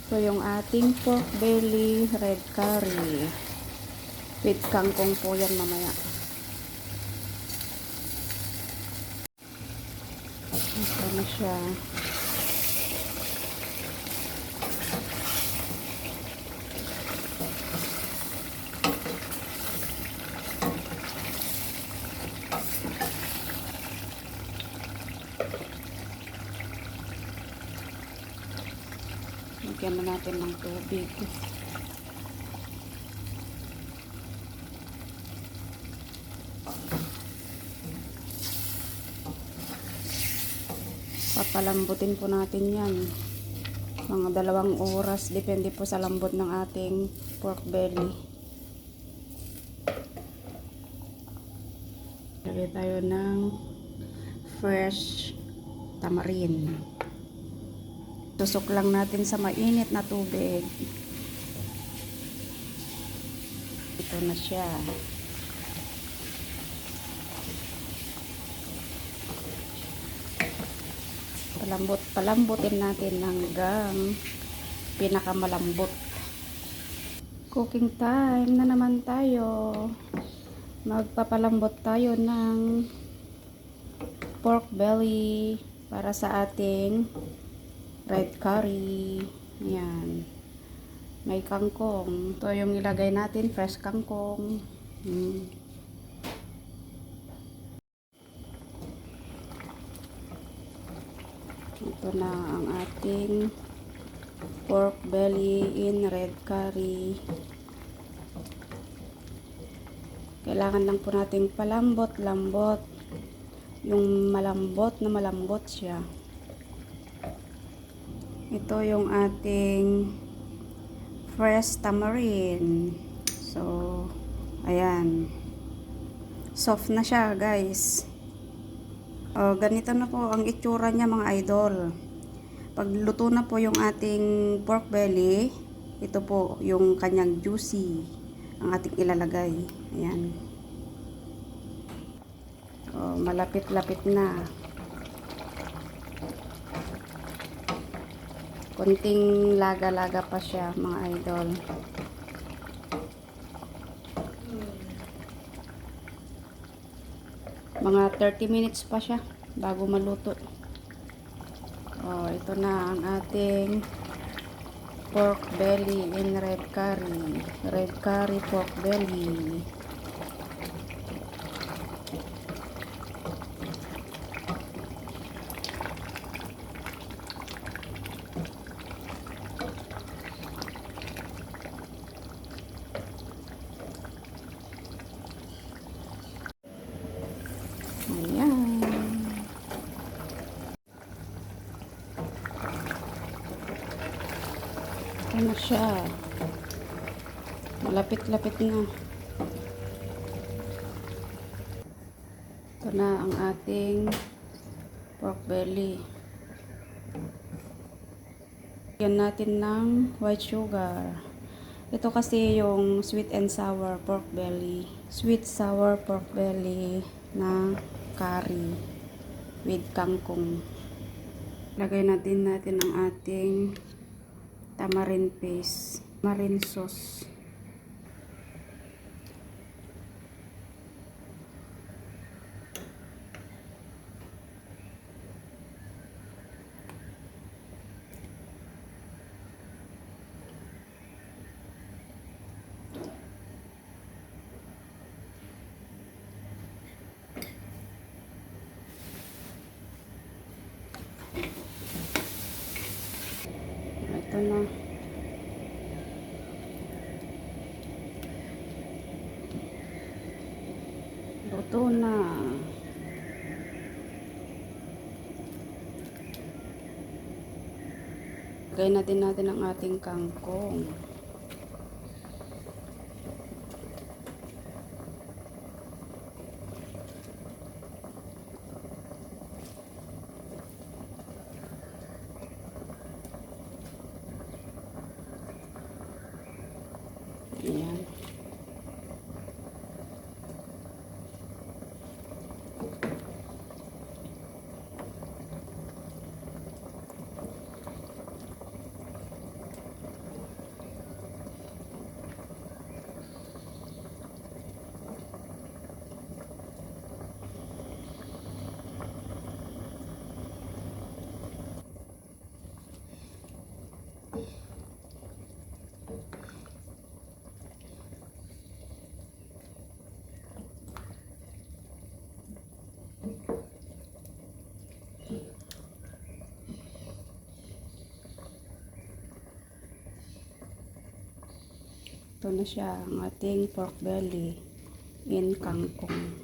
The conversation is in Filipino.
Ito yung ating pork belly red curry. With kangkong po yan mamaya. Ito na siya. Lagyan na natin ng tubig. Papalambutin po natin yan. Mga 2 oras. Depende po sa lambot ng ating pork belly. Lagay tayo ng fresh tamarind. Tusok lang natin sa mainit na tubig. Ito na siya. Palambutin natin hanggang pinakamalambot. Cooking time na naman tayo. Magpapalambot tayo ng pork belly para sa ating red curry. Yan. May kangkong. Ito yung ilagay natin, fresh kangkong. Ito na ang ating pork belly in red curry. Kailangan lang po nating palambot-lambot. Yung malambot na malambot siya. Ito yung ating fresh tamarind. So, ayan. Soft na siya, guys. Ganito na po ang itsura niya, mga idol. Pag luto na po yung ating pork belly, ito po yung kanyang juicy ang ating ilalagay. Ayan. Malapit-lapit na. Konting laga-laga pa siya, mga idol. Mga 30 minutes pa siya bago maluto. Ito na ang ating pork belly in red curry. Red curry pork belly. Ayan. Ito na siya. Malapit-lapit na. Ito na ang ating pork belly. Lagyan natin ng white sugar. Ito kasi yung sweet and sour pork belly. Sweet sour pork belly na curry with kangkong. Lagay natin ang ating tamarind paste, tamarind sauce. Ito na. Luto na. Lagay natin ang ating kangkong. Ayan. Ito na siya, ang ating pork belly in kangkong.